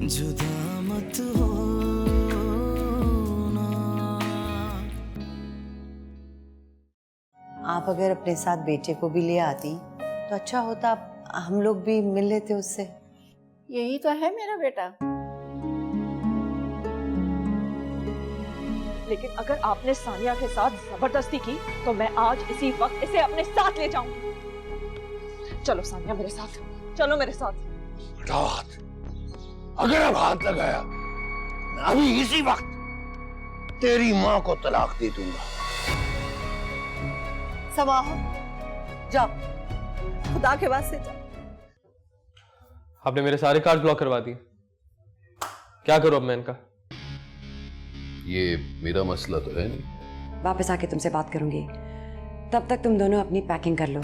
जुदा मत हो ना। आप अगर अपने साथ बेटे को भी ले आती तो अच्छा होता, हम लोग भी मिल लेते उससे। यही तो है मेरा बेटा। लेकिन अगर आपने सानिया के साथ जबरदस्ती की तो मैं आज इसी वक्त इसे अपने साथ ले जाऊंगी। चलो सानिया मेरे साथ, चलो मेरे साथ। हटाओ हाथ। अगर अब हाथ लगाया मैं अभी इसी वक्त तेरी मां को तलाक दे दूंगा। समाहो, जाओ, खुदा के वास्ते जाओ। आपने मेरे सारे कार्ड ब्लॉक करवा दिए, क्या करूं अब मैं इनका? ये मेरा मसला तो है नहीं। वापस आके तुमसे बात करूंगी, तब तक तुम दोनों अपनी पैकिंग कर लो।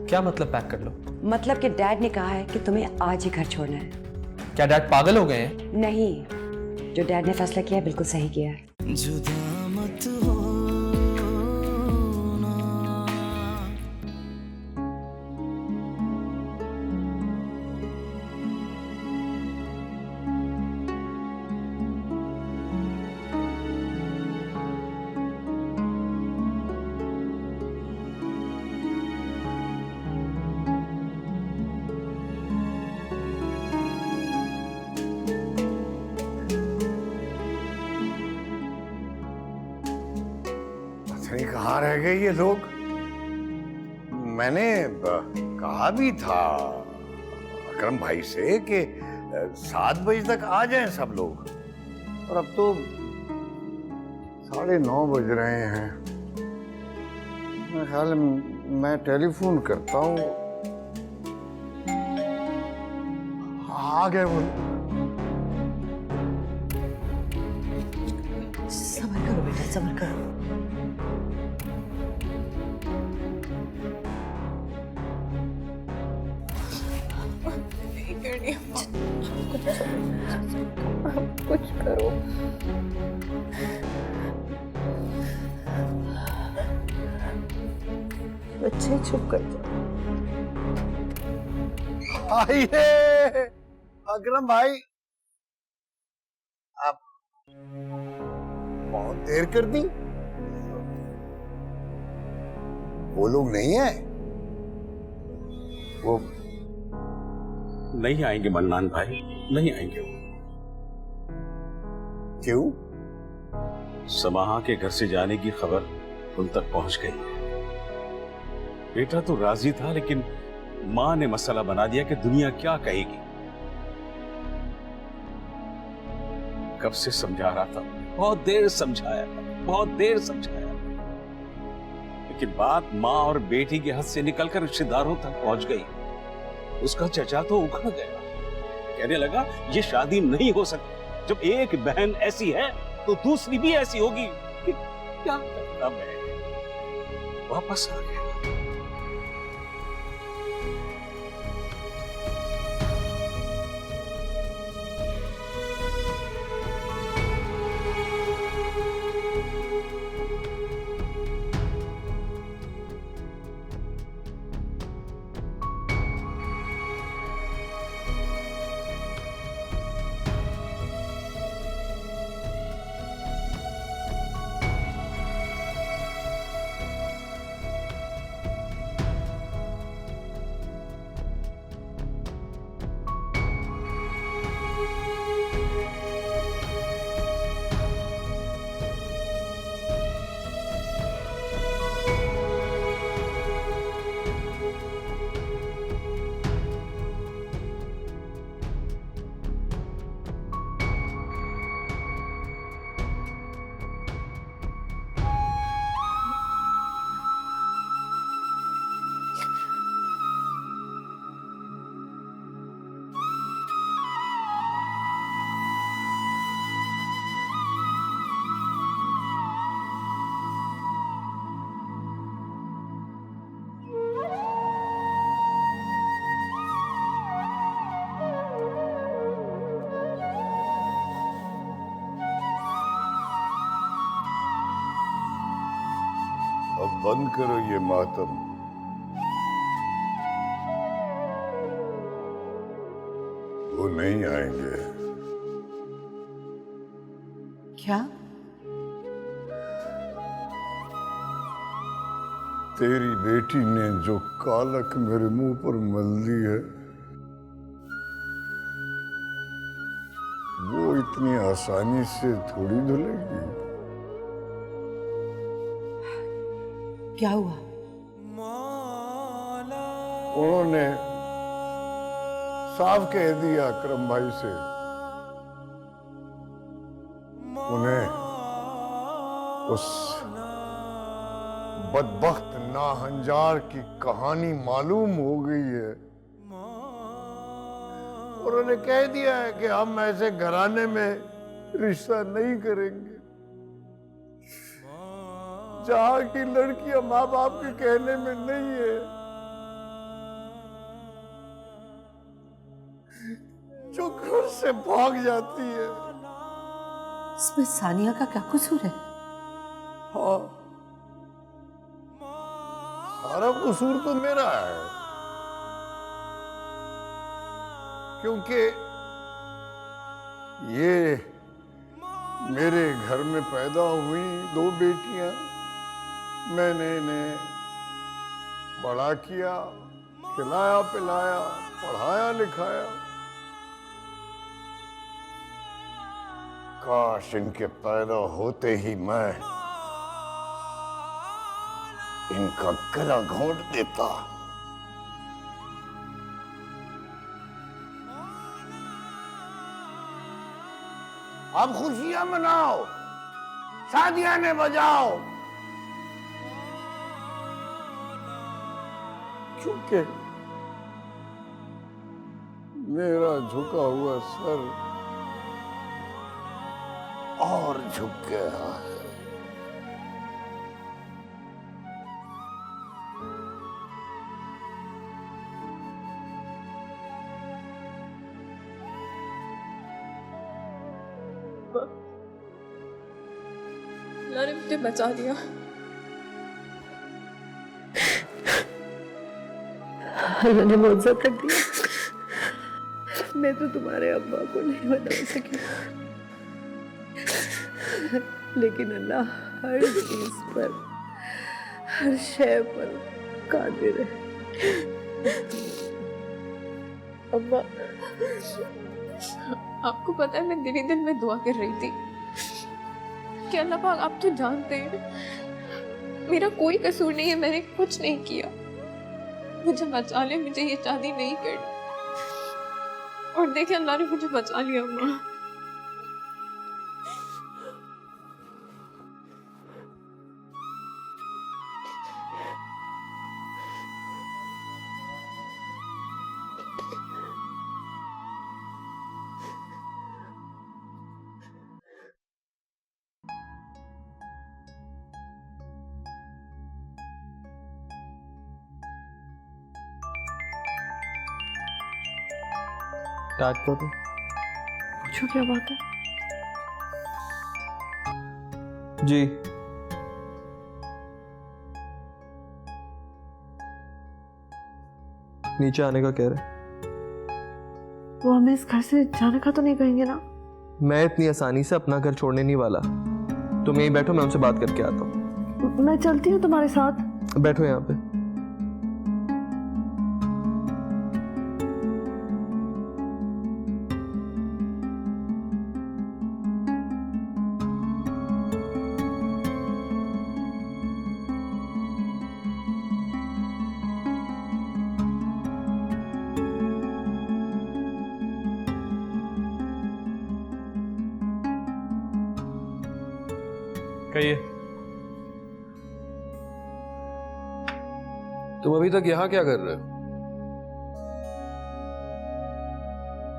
क्या मतलब पैक कर लो? मतलब कि डैड ने कहा है कि तुम्हें आज ही घर छोड़ना है। क्या डैड पागल हो गए हैं? नहीं, जो डैड ने फैसला किया है बिल्कुल सही किया है। जुदा मत हो ना। नहीं, कहाँ रह गए ये लोग? मैंने कहा भी था अकरम भाई से कि 7 बजे तक आ जाएं सब लोग, और अब तो 9:30 बज रहे हैं। मेरे ख्याल मैं टेलीफोन करता हूँ। आ गए वो। सब्र करो बेटा, सब्र करो। कुछ करो। बच्चे चुप कर जाओ। आइए अकरम भाई, आप बहुत देर कर दी। वो लोग नहीं है? वो नहीं आएंगे मन्नान भाई, नहीं आएंगे वो। क्यों? समाहा के घर से जाने की खबर उन तक पहुंच गई है। बेटा तो राजी था, लेकिन मां ने मसला बना दिया कि दुनिया क्या कहेगी। कब से समझा रहा था, बहुत देर समझाया, बहुत देर समझाया, लेकिन बात मां और बेटी के हाथ से निकलकर रिश्तेदारों तक पहुंच गई। उसका चचा तो उखड़ गया, कहने लगा ये शादी नहीं हो सकती। जब एक बहन ऐसी है तो दूसरी भी ऐसी होगी। क्या करता मैं? वापस आ गया। अब बंद करो ये मातम। वो नहीं आएंगे। क्या? तेरी बेटी ने जो कालक मेरे मुंह पर मल दी है, वो इतनी आसानी से थोड़ी धुलेगी। क्या हुआ? उन्होंने साफ कह दिया अकरम भाई से, उन्हें उस बदबख्त नाहंजार की कहानी मालूम हो गई है। उन्होंने कह दिया है कि हम ऐसे घराने में रिश्ता नहीं करेंगे जहां की लड़कियां माँ बाप के कहने में नहीं है, जो घर से भाग जाती है। इसमें सानिया का क्या कसूर है? हाँ, सारा कसूर तो मेरा है, क्योंकि ये मेरे घर में पैदा हुई 2 बेटियां, मैंने इन्हें बड़ा किया, खिलाया पिलाया, पढ़ाया लिखाया। काश इनके पैदा होते ही मैं इनका गला घोंट देता। अब खुशियां मनाओ, शादियां ने बजाओ, क्योंकि मेरा झुका हुआ सर और झुक गया है। अल्लाह ने मुझे बचा दिया। अल्लाह ने मुआवजा कर दिया। मैं तो तुम्हारे अब्बा को नहीं बता सकी, लेकिन अल्लाह हर चीज पर, हर शय पर कादिर है। अम्मा, आपको पता है मैं दिन ही दिन में दुआ कर रही थी कि अल्लाह पाक, आप तो जानते हैं मेरा कोई कसूर नहीं है, मैंने कुछ नहीं किया, मुझे बचा ले, मुझे ये शादी नहीं करनी। और देखिए अल्लाह ने मुझे बचा लिया। अम्मा, स्टार्ट करो। पूछो क्या बात है? जी, नीचे आने का कह रहे। वो हमें इस घर से जाने का तो नहीं कहेंगे ना? मैं इतनी आसानी से अपना घर छोड़ने नहीं वाला। तुम यहीं बैठो, मैं उनसे बात करके आता हूँ। मैं चलती हूँ तुम्हारे साथ। बैठो यहाँ पे। कहिए। तुम अभी तक यहाँ क्या कर रहे हो?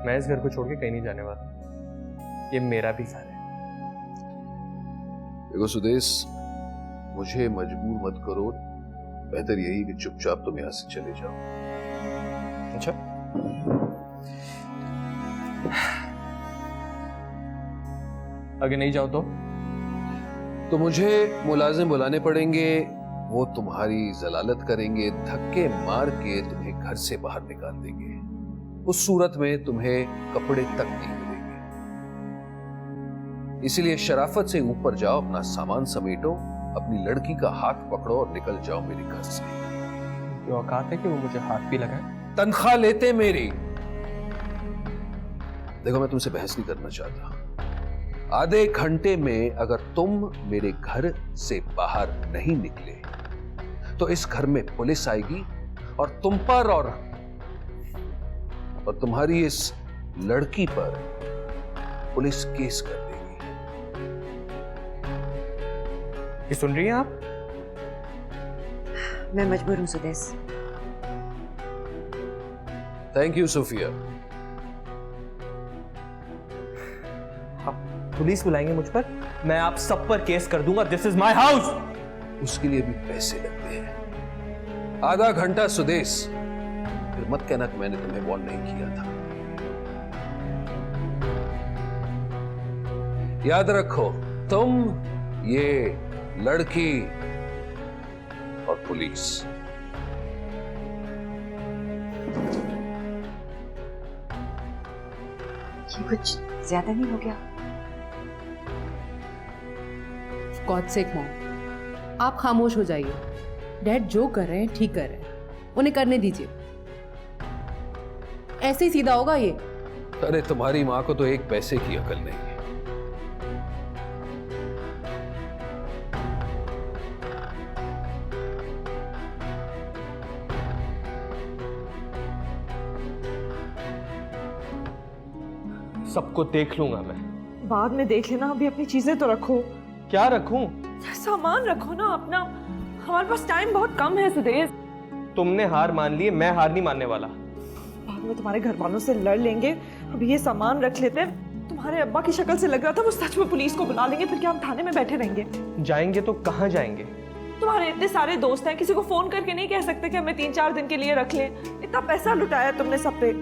मैं इस घर को छोड़ के कहीं नहीं जाने वाला। ये मेरा भी घर है। देखो सुदेश, मुझे मजबूर मत करो। बेहतर यही कि चुपचाप तुम यहाँ से चले जाओ। अच्छा, अगर नहीं जाओ तो मुझे मुलाजिम बुलाने पड़ेंगे, वो तुम्हारी जलालत करेंगे, धक्के मार के तुम्हें घर से बाहर निकाल देंगे। उस सूरत में तुम्हें कपड़े तक नहीं मिलेंगे। इसलिए शराफत से ऊपर जाओ, अपना सामान समेटो, अपनी लड़की का हाथ पकड़ो और निकल जाओ मेरे घर से। ये औकात है कि वो मुझे हाथ भी लगाए? तनख्वाह लेते मेरी। देखो, मैं तुमसे बहस नहीं करना चाहता। आधे घंटे में अगर तुम मेरे घर से बाहर नहीं निकले तो इस घर में पुलिस आएगी और तुम पर और तुम्हारी इस लड़की पर पुलिस केस कर देगी। ये सुन रही हैं आप? मैं मजबूर हूं Sudesh. Thank you Sophia. Police बुलाएंगे मुझ पर, मैं आप सब पर केस कर दूंगा। This is my house. उसके लिए भी पैसे लगते हैं। आधा घंटा सुदेश, फिर मत कहना कि मैंने तुम्हें वॉर्न नहीं किया था। याद रखो, तुम, ये लड़की और पुलिस। ये कुछ ज्यादा नहीं हो गया? गॉड सेक मॉम, आप खामोश हो जाइए। डैड जो कर रहे हैं ठीक कर रहे हैं, उन्हें करने दीजिए। ऐसे ही सीधा होगा ये। अरे तुम्हारी मां को तो एक पैसे की अकल नहीं है। सबको देख लूंगा मैं। बाद में देख लेना, अभी अपनी चीजें तो रखो। क्या रखूं? सामान रखो ना अपना, हमारे पास टाइम बहुत कम है सुदेश। तुमने हार मान ली, मैं हार नहीं मानने वाला। बाद में तुम्हारे घर वालों से लड़ लेंगे, अभी ये सामान रख लेते हैं। तुम्हारे अब्बा की शक्ल से लग रहा था वो सच में पुलिस को बुला लेंगे, फिर क्या हम थाने में बैठे रहेंगे? जाएंगे तो कहाँ जाएंगे? तुम्हारे इतने सारे दोस्त हैं, किसी को फोन करके नहीं कह सकते कि हमें 3-4 दिन के लिए रख लें? इतना पैसा लुटाया तुमने सब पे।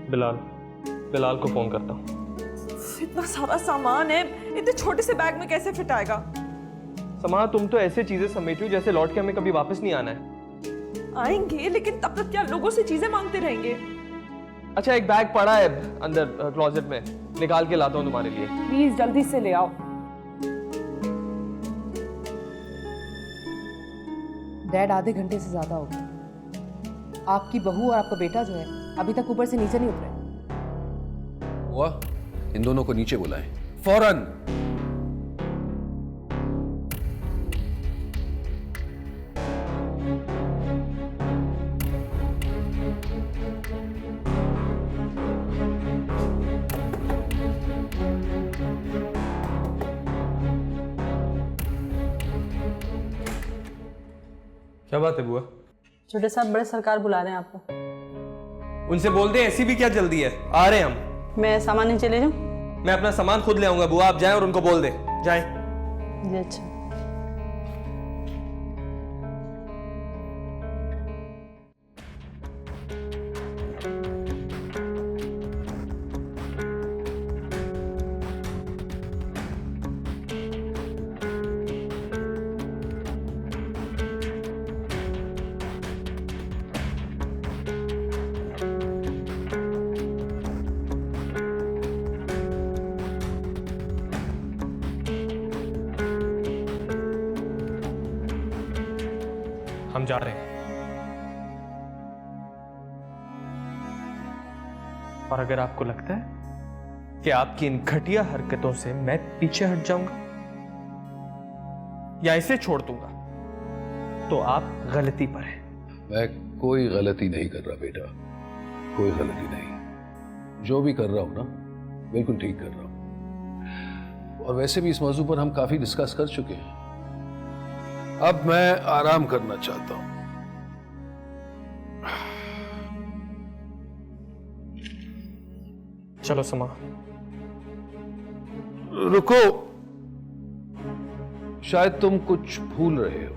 बिलाल को फोन करता हूँ। इतना सारा सामान है, इतने छोटे से बैग में कैसे फिट आएगा? समा, तुम तो ऐसे चीजें समेटी हो जैसे लौट के हमें कभी वापस नहीं आना है। आएंगे, लेकिन तब तक क्या लोगों से चीजें मांगते रहेंगे? अच्छा, एक बैग पड़ा है अंदर क्लोजेट में, निकाल के लाता हूँ तुम्हारे लिए। प्लीज जल्दी से ले आओ। डैड, आधे घंटे से ज्यादा हो गया। आपकी बहू और आपका बेटा जो है अभी तक ऊपर से नीचे नहीं उतरे। हुआ, इन दोनों को नीचे बुलाएं फौरन। क्या बात है बुआ? छोटे साहब, बड़े सरकार बुला रहे हैं आपको। उनसे बोल दे, ऐसी भी क्या जल्दी है, आ रहे हैं हम। मैं सामान नीचे ले जाऊं? मैं अपना सामान खुद ले आऊंगा बुआ, आप जाएं और उनको बोल दे जाएं। जी अच्छा। हम जा रहे हैं। और अगर आपको लगता है कि आपकी इन घटिया हरकतों से मैं पीछे हट जाऊंगा या इसे छोड़ दूंगा, तो आप गलती पर हैं। मैं कोई गलती नहीं कर रहा बेटा, कोई गलती नहीं। जो भी कर रहा हूं ना, बिल्कुल ठीक कर रहा हूं। और वैसे भी इस मौजू पर हम काफी डिस्कस कर चुके हैं। अब मैं आराम करना चाहता हूं। चलो समा। रुको, शायद तुम कुछ भूल रहे हो।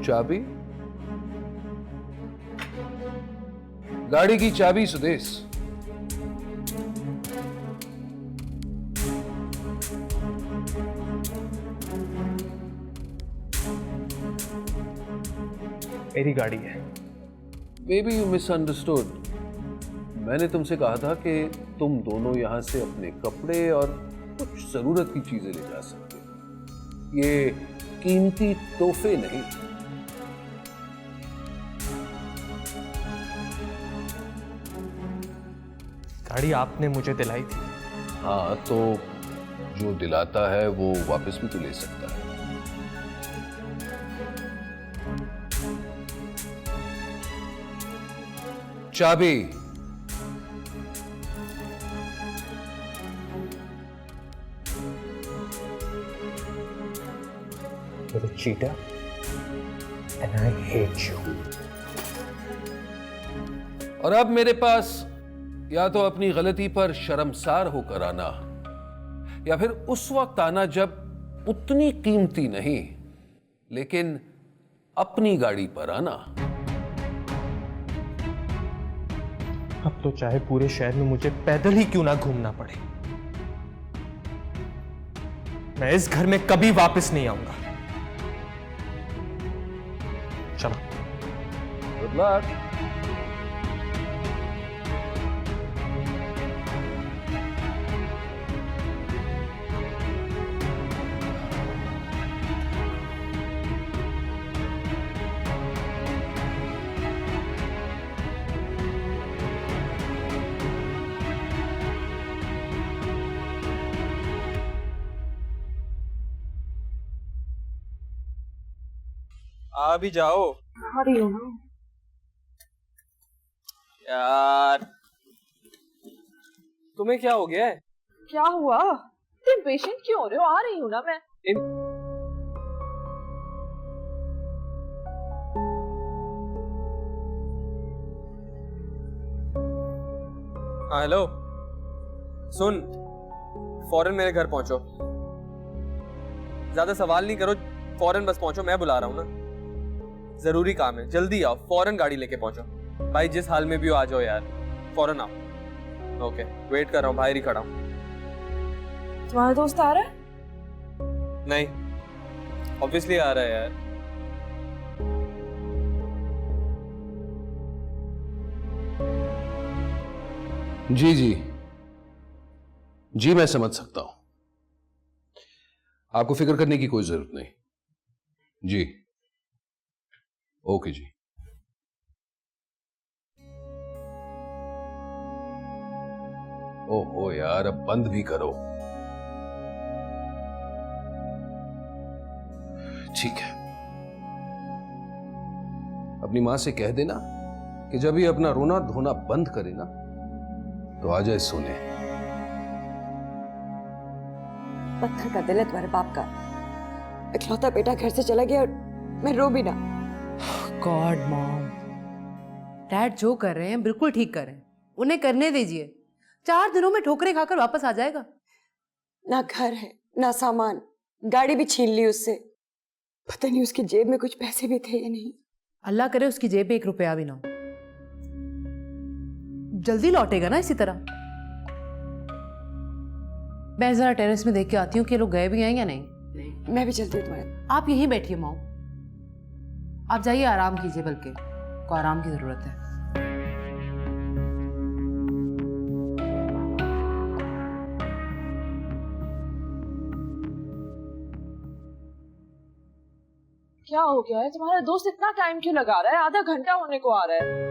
चाबी, गाड़ी की चाबी सुदेश। मेरी गाड़ी है। Maybe you misunderstood. मैंने तुमसे कहा था कि तुम दोनों यहाँ से अपने कपड़े और कुछ जरूरत की चीजें ले जा सकते हो। ये कीमती तोहफे नहीं। गाड़ी आपने मुझे दिलाई थी। हाँ, तो जो दिलाता है वो वापस भी तो ले सकता है। चाबी। You're a cheater and I hate you. और अब मेरे पास या तो अपनी गलती पर शर्मसार होकर आना या फिर उस वक्त आना जब उतनी कीमती नहीं लेकिन अपनी गाड़ी पर आना। अब तो चाहे पूरे शहर में मुझे पैदल ही क्यों ना घूमना पड़े, मैं इस घर में कभी वापस नहीं आऊंगा। चलो। Good luck. आ भी जाओ। आ रही हूँ ना। यार तुम्हें क्या हो गया है? क्या हुआ? तुम पेशेंट क्यों हो रहे हो? आ रही हूँ ना मैं। हाँ हेलो, सुन, फौरन मेरे घर पहुंचो। ज्यादा सवाल नहीं करो, फौरन बस पहुंचो, मैं बुला रहा हूँ ना। जरूरी काम है, जल्दी आओ, फौरन गाड़ी लेके पहुंचो। भाई जिस हाल में भी हो आ जाओ यार, फौरन आओ। ओके, वेट कर रहा हूँ, बाहर ही खड़ा हूँ। तुम्हारा दोस्त आ रहा है? नहीं, ऑब्वियसली आ रहा है यार। जी जी जी, मैं समझ सकता हूं, आपको फिक्र करने की कोई जरूरत नहीं। जी ओके जी। ओहो यार, अब बंद भी करो। ठीक है, अपनी मां से कह देना कि जब ये अपना रोना धोना बंद करे ना तो आ जाए सोने। पत्थर का दिल है तुम्हारे बाप का, इकलौता बेटा घर से चला गया और मैं रो भी ना। गॉड मॉम, डैड जो कर रहे हैं बिल्कुल ठीक कर रहे हैं, उन्हें करने दीजिए। 4 दिनों में ठोकरें खाकर वापस आ जाएगा। ना घर है ना सामान, गाड़ी भी छीन ली उससे। पता नहीं उसकी जेब में कुछ पैसे भी थे या नहीं। अल्लाह करे उसकी जेब में 1 रुपया भी ना हो। जल्दी लौटेगा ना इसी तरह। मैं जरा टेरेस में देख के आती हूँ कि लोग गए भी हैं या नहीं। मैं भी चलती हूँ तुम्हारे। आप यहीं बैठिए माओ, आप जाइए, आराम कीजिए, बल्कि को आराम की जरूरत है। क्या हो गया है? तुम्हारा दोस्त इतना टाइम क्यों लगा रहा है? आधा घंटा होने को आ रहा है।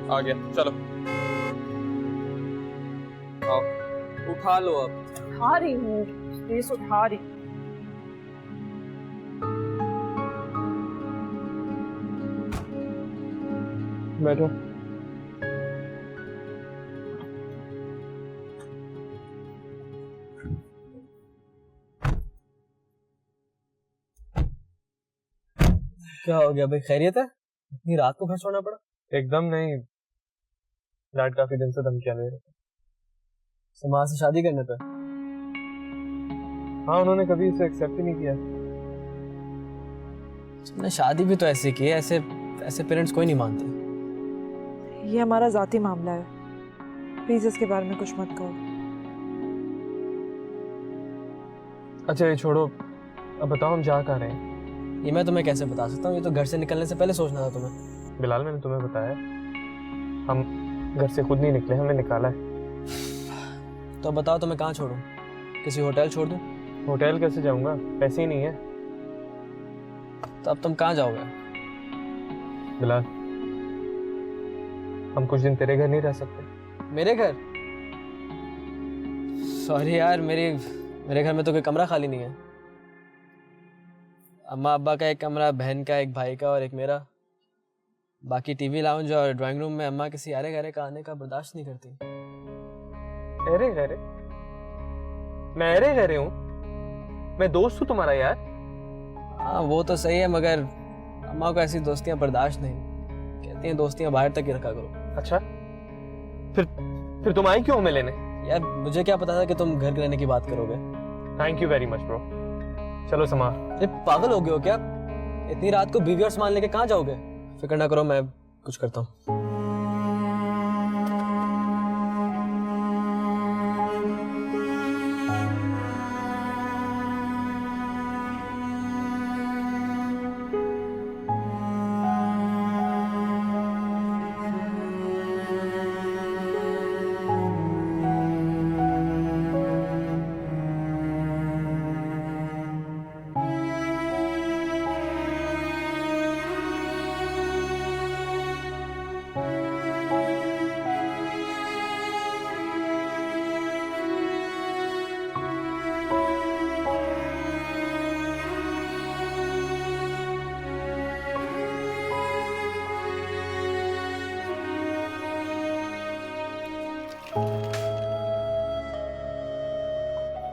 आ गया, चलो आओ, उठा लो अब। उठा रही हूँ, केस उठा रही। बैठो। क्या हो गया भाई, खैरियत है? इतनी रात को घर छोड़ना पड़ा? एकदम नहीं, डैड काफी दिन से धमकियां दे रहे थे। समाज से शादी करने पे? हाँ, उन्होंने कभी इसे एक्सेप्ट ही नहीं किया। तुमने शादी भी तो ऐसे की है, ऐसे ऐसे पेरेंट्स कोई नहीं मानते। ये हमारा जाती मामला है, प्लीज इसके बारे में कुछ मत कहो। अच्छा ये छोड़ो, अब बताओ हम जा कहाँ रहे हैं? ये मैं तुम्हें कैसे बता सकता हूँ, ये तो घर से निकलने से पहले सोचना था तुम्हें। बिलाल मैंने तुम्हें बताया, हम घर से खुद नहीं निकले, हमें निकाला है। तो अब बताओ तुम्हें कहाँ छोड़ूं? किसी होटल छोड़ दूं? होटल कैसे जाऊंगा, पैसे ही नहीं है। तो अब तुम कहाँ जाओगे? बिलाल हम कुछ दिन तेरे घर नहीं रह सकते। मेरे घर? सॉरी यार, मेरे घर में तो कोई कमरा खाली नहीं है। अम्मा अब्बा का एक कमरा, बहन का, एक भाई का और एक मेरा। बाकी टीवी लाउंज और ड्राइंग रूम में अम्मा किसी अरे गहरे का आने का बर्दाश्त नहीं करती। अरे गहरे? मैं अरे गहरे हूँ? मैं दोस्त हूँ तुम्हारा यार। हाँ वो तो सही है, मगर अम्मा को ऐसी दोस्तियां बर्दाश्त नहीं, कहती हैं दोस्तियां बाहर तक ही रखा करो। अच्छा फिर तुम आई क्यों हमें लेने? यार मुझे क्या पता था कि तुम घर रहने की बात करोगे। Thank you very much bro. चलो समा। अरे पागल हो गए हो क्या? इतनी रात को बीवी और सामान लेके कहाँ जाओगे? फिक्र ना करो, मैं कुछ करता हूँ।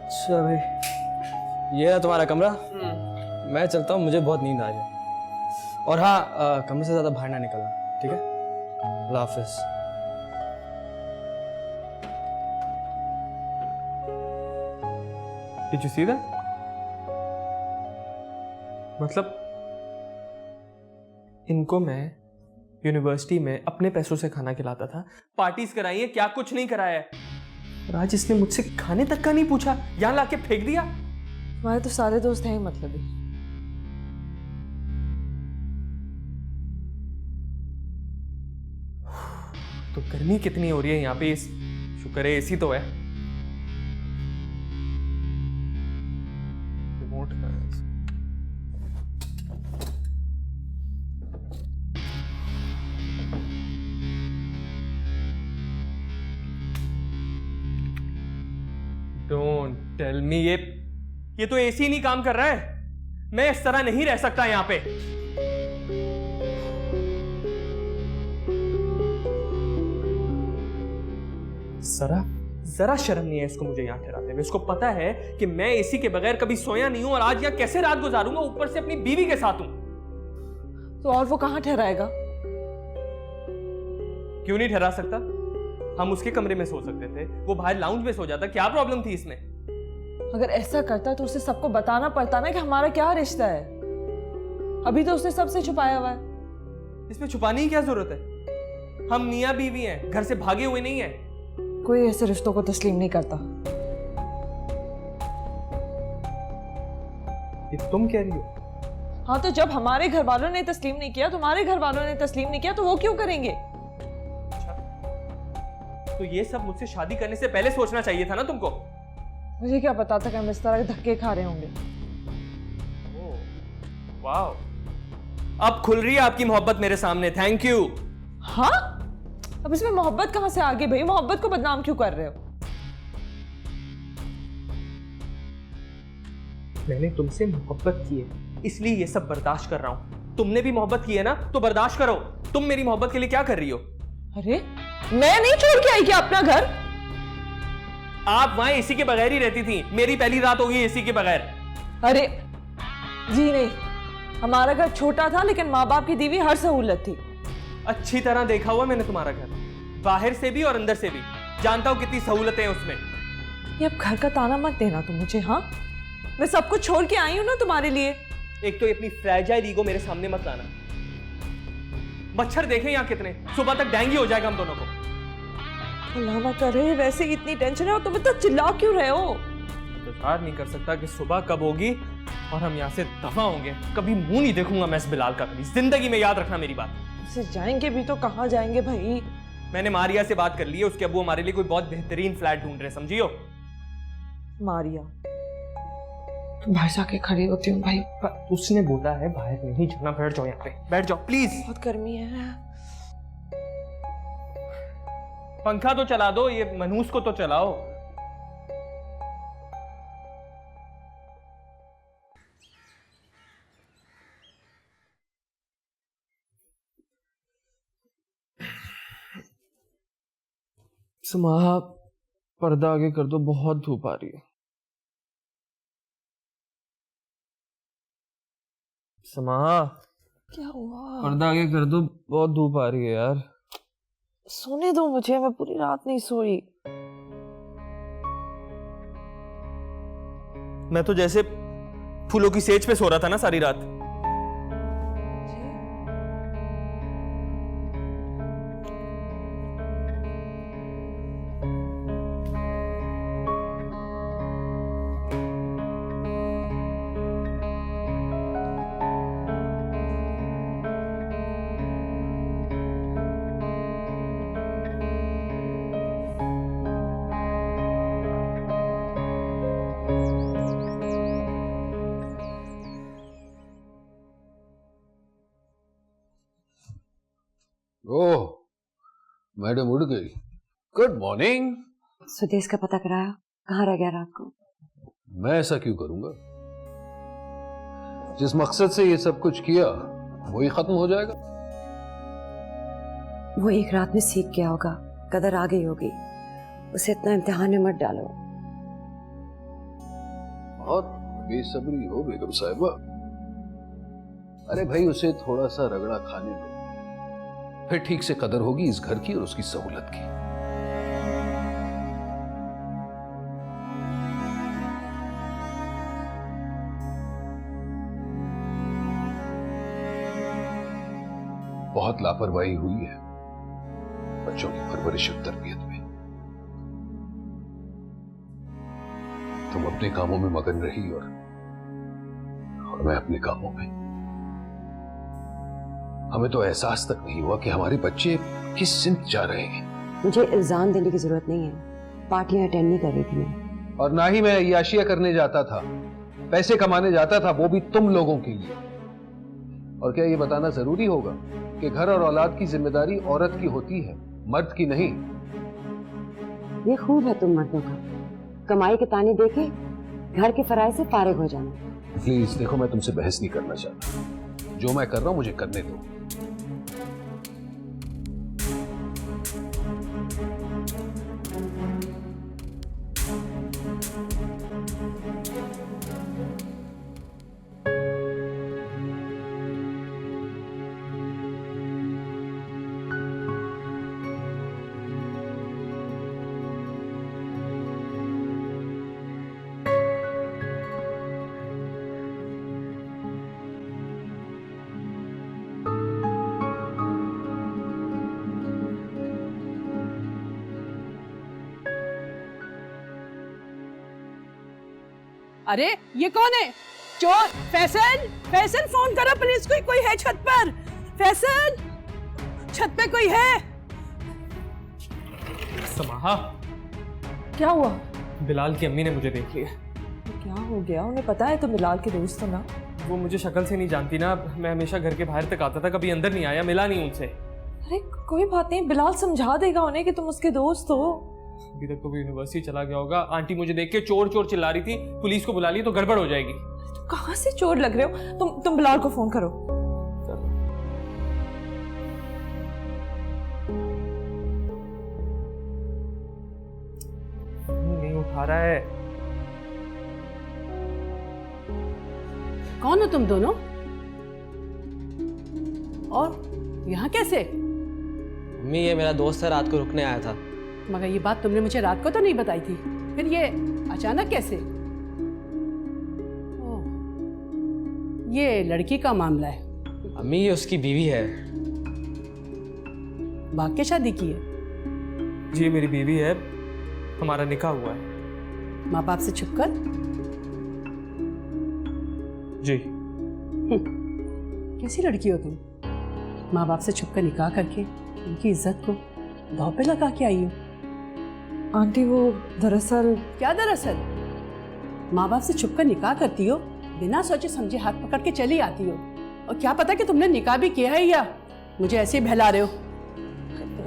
अच्छा भाई, ये है तुम्हारा कमरा। मैं चलता हूँ, मुझे बहुत नींद आ रही है। और हाँ, कमरे से ज़्यादा बाहर ना निकलना, ठीक है? अल्लाह हाफिज़। Did you see that? मतलब इनको मैं यूनिवर्सिटी में अपने पैसों से खाना खिलाता था, पार्टीज कराई है, क्या कुछ नहीं कराया है। और आज इसने मुझसे खाने तक का नहीं पूछा, यहाँ लाके फेंक दिया। तुम्हारे तो सारे दोस्त हैं ही मतलब ही। तो गर्मी कितनी हो रही है यहाँ पे, शुक्र है एसी तो है। रिमोट का है। Don't tell me ये तो एसी नहीं काम कर रहा है। मैं इस तरह नहीं रह सकता यहाँ पे। जरा शर्म नहीं है इसको मुझे यहाँ ठहराते हुए। इसको पता है कि मैं एसी के बगैर कभी सोया नहीं हूं और आज यहाँ कैसे रात गुजारूंगा, ऊपर से अपनी बीवी के साथ हूं। तो और वो कहाँ ठहराएगा? क्यों नहीं ठहरा सकता? हम उसके कमरे में सो सकते थे, वो बाहर लाउंज में सो जाता, क्या प्रॉब्लम थी इसमें? अगर ऐसा करता तो उसे सबको बताना पड़ता ना कि हमारा क्या रिश्ता है। अभी तो उसने सबसे छुपाया हुआ है। इसमें छुपाने की क्या जरूरत है? हम मियां बीवी हैं, घर से भागे हुए नहीं है। कोई ऐसे रिश्तों को तस्लीम नहीं करता। ये तुम कह रही हो? हाँ तो जब हमारे घर वालों ने तस्लीम नहीं किया, तुम्हारे घर वालों ने तस्लीम नहीं किया, तो वो क्यों करेंगे? तो ये सब मुझसे शादी करने से पहले सोचना चाहिए था ना तुमको। मुझे क्या पता था कि हम इस तरह के धक्के खा रहे होंगे। वाह, अब खुल रही है आपकी मोहब्बत मेरे सामने। Thank you. हाँ, अब इसमें मोहब्बत कहां से आ गई भाई? मोहब्बत को बदनाम क्यों कर रहे हो? मैंने तुमसे मोहब्बत की है, इसलिए ये सब बर्दाश्त कर रहा हूं। तुमने भी मोहब्बत की है ना, तो बर्दाश्त करो। तुम मेरी मोहब्बत के लिए क्या कर रही हो? अरे मैं नहीं छोड़ के आई क्या अपना घर? आप वहां एसी के बगैर ही रहती थी। मेरी पहली रात होगी एसी के बगैर। अरे जी नहीं, हमारा घर छोटा था लेकिन माँ बाप की दी हुई हर सहूलत थी। अच्छी तरह देखा हुआ मैंने तुम्हारा घर, बाहर से भी और अंदर से भी। जानता हूं कितनी सहूलतें हैं उसमें। ये अब घर का ताना मत देना तुम मुझे। हाँ, मैं सब कुछ छोड़ के आई हूं ना तुम्हारे लिए। एक तो अपनी फ्रैजाइल ईगो मेरे सामने मत लाना। मच्छर देखे यहाँ कितने, सुबह तक डेंगू हो जाएगा हम दोनों को। अल्लाह ना करे, वैसे ही इतनी टेंशन है और तुम इतना चिल्ला क्यों रहे हो? इंतजार नहीं कर सकता कि सुबह कब होगी और हम यहाँ से दफा होंगे। कभी मुंह नहीं देखूंगा मैं इस बिलाल का, कभी जिंदगी में, याद रखना मेरी बात। इससे जाएंगे भी तो कहाँ जाएंगे भाई? मैंने मारिया से बात कर ली है, उसके अब्बू हमारे लिए कोई बहुत बेहतरीन फ्लैट ढूंढ रहे, समझियो। मारिया, तुम बाहर जाके खड़ी होती हूँ भाई। उसने बोला है बाहर नहीं जाना, बैठ जाओ यहाँ पे, बैठ जाओ प्लीज। बहुत गर्मी है। पंखा तो चला दो, ये मनहूस को तो चलाओ। समाहा, पर्दा आगे कर दो, बहुत धूप आ रही है। समाहा, क्या हुआ? पर्दा आगे कर दो, बहुत धूप आ रही है यार। सोने दो मुझे, मैं पूरी रात नहीं सोई। मैं तो जैसे फूलों की सेज पे सो रहा था ना सारी रात। ओह, मैडम उड़ गई। Good morning. सुदेश का पता कराया? कहाँ रह गया रात को? मैं ऐसा क्यों करूंगा? जिस मकसद से ये सब कुछ किया वही खत्म हो जाएगा। वो एक रात में सीख गया होगा, कदर आ गई होगी। उसे इतना इम्तिहान में मत डालो। बहुत बेसब्री हो बेगम साहिबा। अरे भाई, उसे थोड़ा सा रगड़ा खाने दो, फिर ठीक से कदर होगी इस घर की और उसकी सहूलत की। बहुत लापरवाही हुई है बच्चों की परवरिश और तरबियत में। तुम अपने कामों में मगन रही और मैं अपने कामों में। हमें तो एहसास तक नहीं हुआ कि हमारे बच्चे किस सिमत जा रहे हैं। मुझे इल्जाम देने की जरूरत नहीं है। पार्टियां अटेंड नहीं कर रही थी मैं। और ना ही मैं अय्याशियां करने जाता था, पैसे कमाने जाता था, वो भी तुम लोगों के लिए। और क्या ये बताना जरूरी होगा कि घर और औलाद की जिम्मेदारी औरत की होती है, मर्द की नहीं? ये खूब है तुम मर्दों का, कमाई के ताने देके घर के फराइज से फारिग हो जाना। प्लीज देखो, मैं तुमसे बहस नहीं करना चाहता। जो मैं कर रहा हूं मुझे करने दो। अरे ये कौन है? चोर! फैसल! फैसल, फोन करो पुलिस को, कोई है छत पर? फैसल, छत पे कोई है? समाहा, क्या हुआ? बिलाल की अम्मी ने मुझे देख लिया। क्या हो गया? उन्हें पता है तुम बिलाल के दोस्त हो ना? वो मुझे शक्ल से नहीं जानती ना, मैं हमेशा घर के बाहर तक आता था, कभी अंदर नहीं आया, मिला नहीं उनसे। अरे कोई बात नहीं, बिलाल समझा देगा उन्हें कि तुम उसके दोस्त हो। अभी तक तो वो यूनिवर्सिटी चला गया होगा। आंटी मुझे देख के चोर चोर चिल्ला रही थी, पुलिस को बुला ली तो गड़बड़ हो जाएगी। तुम कहाँ से चोर लग रहे हो? तुम बिलाल को फोन करो। नहीं उठा रहा है। कौन हो तुम दोनों? और यहाँ कैसे? मम्मी, ये मेरा दोस्त है, रात को रुकने आया था। मगर ये बात तुमने मुझे रात को तो नहीं बताई थी, फिर ये अचानक कैसे? ओह, ये लड़की का मामला है। अम्मी, ये उसकी बीवी है। भाग के शादी की है? जी मेरी बीवी है, हमारा निकाह हुआ है। माँ बाप से छुपकर? जी। कैसी लड़की हो तुम? माँ बाप से छुपकर निकाह करके उनकी इज्जत को दांव पे लगा के आई हो। आंटी वो दरअसल क्या दरअसल? माँ बाप से छुपकर निकाह करती हो, बिना सोचे समझे हाथ पकड़ के चली आती हो, और क्या पता कि तुमने निकाह भी किया है या मुझे ऐसे ही बहला रहे हो।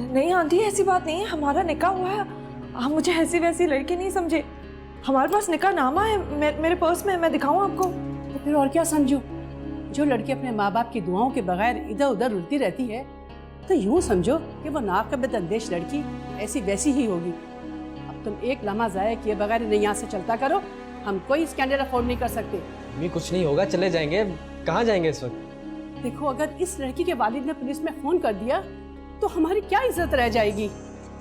नहीं आंटी, ऐसी बात नहीं है, हमारा निकाह हुआ है। आप मुझे ऐसी वैसी लड़की नहीं समझे। हमारे पास निकाह नामा है मेरे पर्स में, मैं दिखाऊं आपको? तो फिर और क्या समझो? जो लड़की अपने माँ बाप की दुआओं के बगैर इधर उधर उड़ती रहती है, तो यूं समझो कि वो नाकबिल अंदेश लड़की ऐसी वैसी ही होगी। अब तुम एक लम्हा ज़ाया किए बगैर नहीं यहाँ से चलता करो, हम कोई स्कैंडल अफोर्ड नहीं कर सकते। अम्मी कुछ नहीं होगा, चले जाएंगे। कहाँ जाएंगे इस वक्त? देखो, अगर इस लड़की के वालिद ने पुलिस में फोन कर दिया तो हमारी क्या इज्जत रह जाएगी,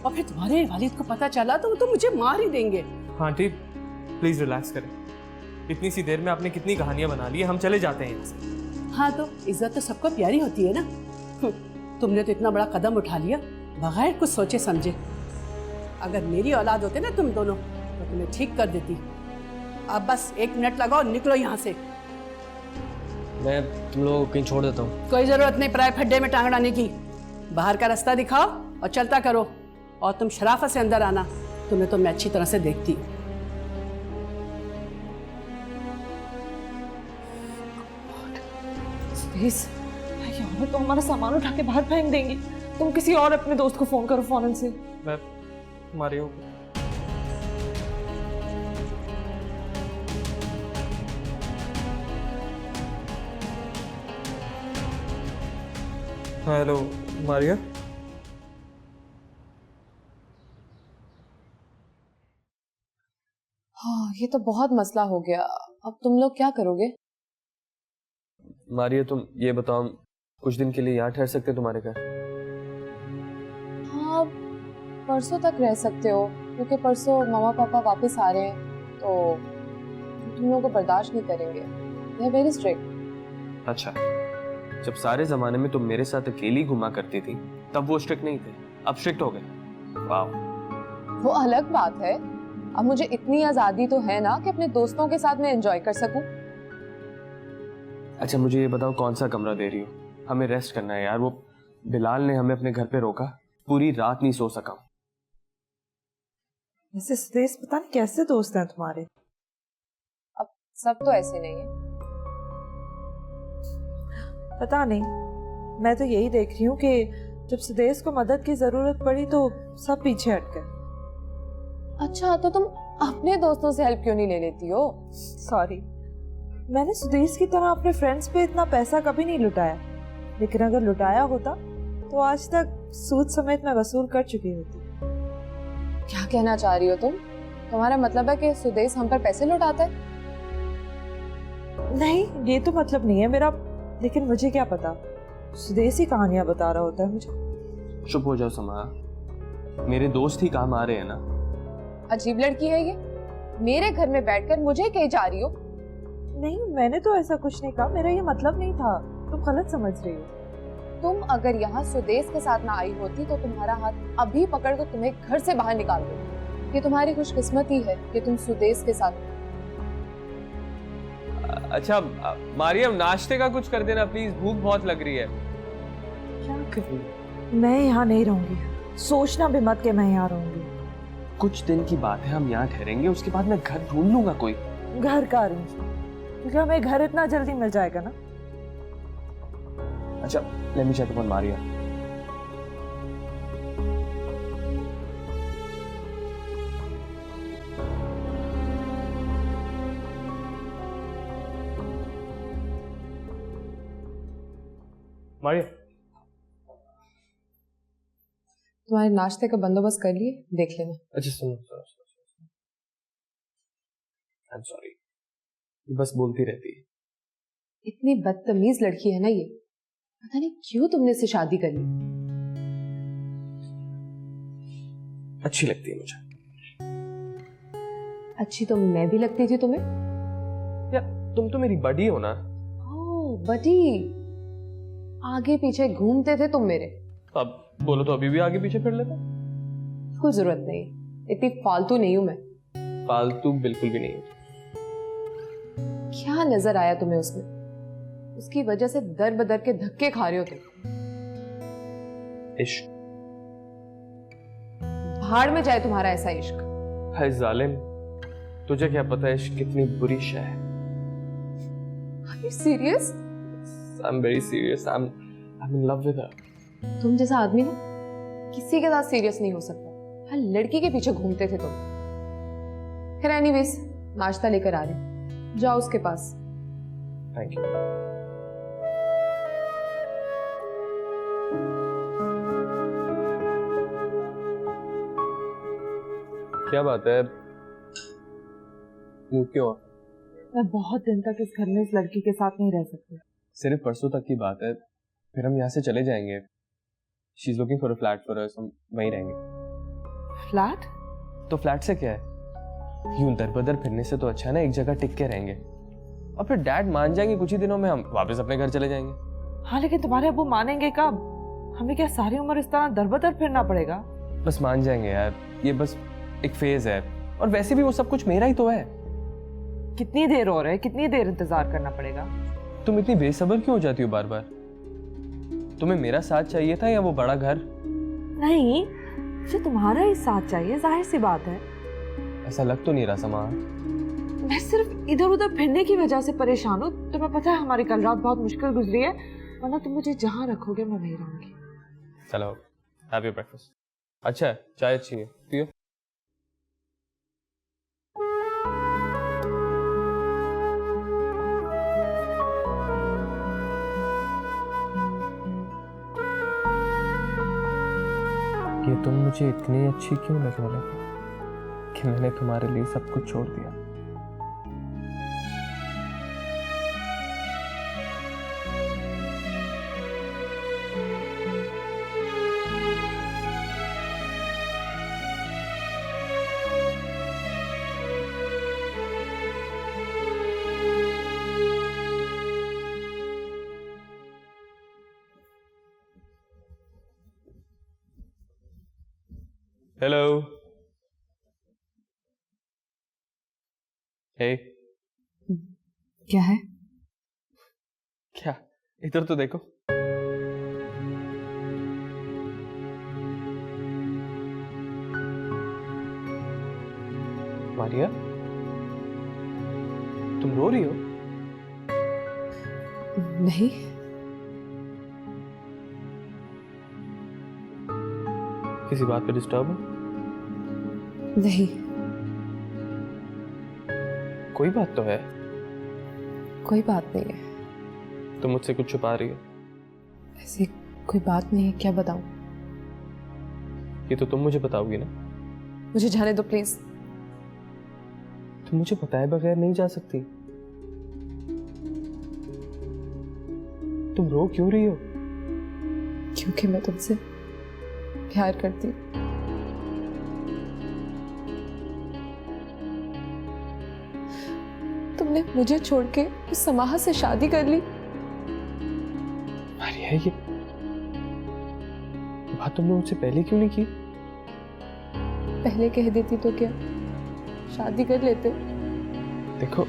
और फिर तुम्हारे वालिद को पता चला तो वो तो मुझे मार ही देंगे। आंटी प्लीज रिलैक्स करें। इतनी सी देर में आपने कितनी कहानियां बना ली है, हम चले जाते हैं यहाँ से। हाँ, तो इज्जत तो सबको प्यारी होती है ना। तुमने तो इतना बड़ा कदम उठा लिया बगैर कुछ सोचे समझे। अगर मेरी औलाद होते ना तुम दोनों तो तुम्हें ठीक कर देती। अब बस 1 मिनट लगाओ, निकलो यहाँ से। मैं तुम लोगों को कहीं छोड़ देता हूँ। कोई जरूरत नहीं प्राय खड्डे में टांग डालने की। बाहर का रास्ता दिखाओ और चलता करो, और तुम शराफत से अंदर आना, तुम्हें तो मैं अच्छी तरह से देखती हूँ। तो हमारा सामान उठा के बाहर फेंक देंगी। तुम किसी और अपने दोस्त को फोन करो फौरन से। मैं मारियो। हेलो मारिया। हाँ, ये तो बहुत मसला हो गया। अब तुम लोग क्या करोगे? मारिया तुम ये बताओ, कुछ दिन के लिए यहाँ ठहर सकते तुम्हारे घर? हाँ, परसों तक रह सकते हो, क्योंकि परसों मामा पापा वापस आ रहे हैं, तो तुम लोगों को बर्दाश्त नहीं करेंगे। They are very strict. अच्छा, जब सारे जमाने में तुम मेरे साथ अकेली घुमा करती थी तब वो स्ट्रिक्ट नहीं थे, अब स्ट्रिक्ट हो गए। वाह। वो अलग बात है। अब मुझे इतनी आजादी तो है ना कि अपने दोस्तों के साथ मैं एंजॉय कर सकूं। अच्छा मुझे ये बताओ, कौन सा कमरा दे रही हो? हमें रेस्ट करना है यार। वो बिलाल ने हमें अपने घर पे रोका, पूरी रात नहीं सो सका। वैसे सुदेश पता नहीं कैसे दोस्त हैं तुम्हारे। अब सब तो ऐसे नहीं है। पता नहीं, मैं तो यही देख रही हूँ कि जब सुदेश को मदद की जरूरत पड़ी तो सब पीछे हट गए। अच्छा, तो तुम अपने दोस्तों से हेल्प क्यों नहीं ले लेती हो? सॉरी, मैंने सुदेश की तरह अपने फ्रेंड्स पे इतना पैसा कभी नहीं लुटाया, लेकिन अगर लुटाया होता तो आज तक सूद समेत मैं वसूल कर चुकी होती। क्या कहना चाह रही हो तुम? तुम्हारा मतलब है कि सुदेश हम पर पैसे लुटाता है? नहीं, ये तो मतलब नहीं है मेरा, लेकिन मुझे क्या पता, सुदेश ही कहानियां बता रहा होता है मुझे। चुप हो जाओ समा, मेरे दोस्त ही काम आ रहे हैं ना। अजीब लड़की है ये, मेरे घर में बैठकर मुझे कही जा रही हो। नहीं, मैंने तो ऐसा कुछ नहीं कहा, मेरा ये मतलब नहीं था, तुम गलत समझ रही हो। तुम अगर यहाँ सुदेश के साथ ना आई होती तो तुम्हारा हाथ अभी पकड़ कर तुम्हें घर से बाहर निकाल दो। ये तुम्हारी खुशकिस्मती है कि तुम सुदेश के साथ। अच्छा मारियम, नाश्ते का कुछ कर देना प्लीज, भूख बहुत लग रही है। क्या करूं? मैं यहाँ नहीं रहूंगी, सोचना भी मत कि मैं यहाँ रहूंगी। कुछ दिन की बात है, हम यहाँ ठहरेंगे, उसके बाद मैं घर ढूंढ लूंगा कोई। घर का अरेंज, क्योंकि हमें घर इतना जल्दी मिल जाएगा ना। अच्छा, let me check upon Maria. Maria, तुम्हारे नाश्ते का बंदोबस्त कर लिए, देख लेना। अच्छा सुनो, आई एम सॉरी, बस बोलती रहती है। इतनी बदतमीज लड़की है ना ये, पता नहीं क्यों तुमने इससे शादी कर ली। अच्छी लगती है मुझे। अच्छी तो मैं भी लगती थी तुम्हें। या तुम तो मेरी बडी हो ना। ओह बडी, आगे पीछे घूमते थे तुम मेरे। अब बोलो तो अभी भी आगे पीछे फिर लेता। कोई जरूरत नहीं, इतनी फालतू नहीं हूं मैं। फालतू बिल्कुल भी नहीं है। क्या नजर आया तुम्हें उसमें? उसकी वजह से दर बदर के धक्के खा रहे हो तुम। इश्क। भाड़ में जाए तुम्हारा ऐसा इश्क। हाय जालिम, तुझे क्या पता है इश्क कितनी बुरी शय है। Are you serious? I'm very serious. I'm in love with her. तुम जैसा आदमी ना किसी के साथ सीरियस नहीं हो सकता। हर लड़की के पीछे घूमते थे तुम। खैर एनीवेज, नाश्ता लेकर आ रही, जाओ उसके पास। Thank you. क्या बात है, मूड क्यों? मैं बहुत दिन तक इस घर में इस लड़की के साथ नहीं रह सकती। सिर्फ परसों तक की बात है, फिर हम यहाँ से चले जाएंगे। She is looking for a flat for us, हम वहीं रहेंगे। फ्लैट? तो फ्लैट से क्या है, यूं दर बदर फिरने से तो अच्छा है ना एक जगह टिक के रहेंगे। और फिर डैड मान जाएंगे, कुछ ही दिनों में हम वापस अपने घर चले जाएंगे। हाँ लेकिन तुम्हारे अब्बू मानेंगे कब? हमें क्या सारी उम्र इस तरह दर बदर फिरना पड़ेगा? बस मान जाएंगे यार, ये बस एक फेज है। और वैसे भी वो सब कुछ मेरा ही तो है। कितनी देर हो रहा है, कितनी देर इंतजार करना पड़ेगा? तुम इतनी बेसब्र क्यों हो जाती हो बार बार? तुम्हें मेरा साथ चाहिए था या वो बड़ा घर? नहीं, मुझे तुम्हारा ही साथ चाहिए, जाहिर सी बात है। ऐसा लग तो नहीं रहा समा। मैं सिर्फ इधर उधर फिरने की वजह से परेशान हूँ। तुम्हें पता है हमारी कल रात बहुत मुश्किल गुजरी है, वरना तुम मुझे जहाँ रखोगे मैं वहीं रहूंगी। चलो, हैव योर ब्रेकफास्ट। अच्छा, चाय अच्छी है, पियो। ये तुम मुझे इतनी अच्छी क्यों लगने लगी कि मैंने तुम्हारे लिए सब कुछ छोड़ दिया? हेलो। हे। क्या है? क्या? इधर तो देखो। मारिया, तुम रो रही हो? नहीं। किसी बात पे डिस्टर्ब हो? नहीं। कोई बात तो है। कोई बात नहीं है। तुम मुझसे कुछ छुपा रही हो? ऐसी कोई बात नहीं है, क्या बताऊं? ये तो तुम मुझे बताओगी ना। मुझे जाने दो प्लीज। तुम मुझे बताए बगैर नहीं जा सकती। तुम रो क्यों रही हो? क्योंकि मैं तुमसे प्यार करती हूँ। तुमने मुझे छोड़ के उस समाह से शादी कर ली। मारिया, ये बात तुमने मुझसे पहले क्यों नहीं की? पहले कह देती तो क्या शादी कर लेते। देखो,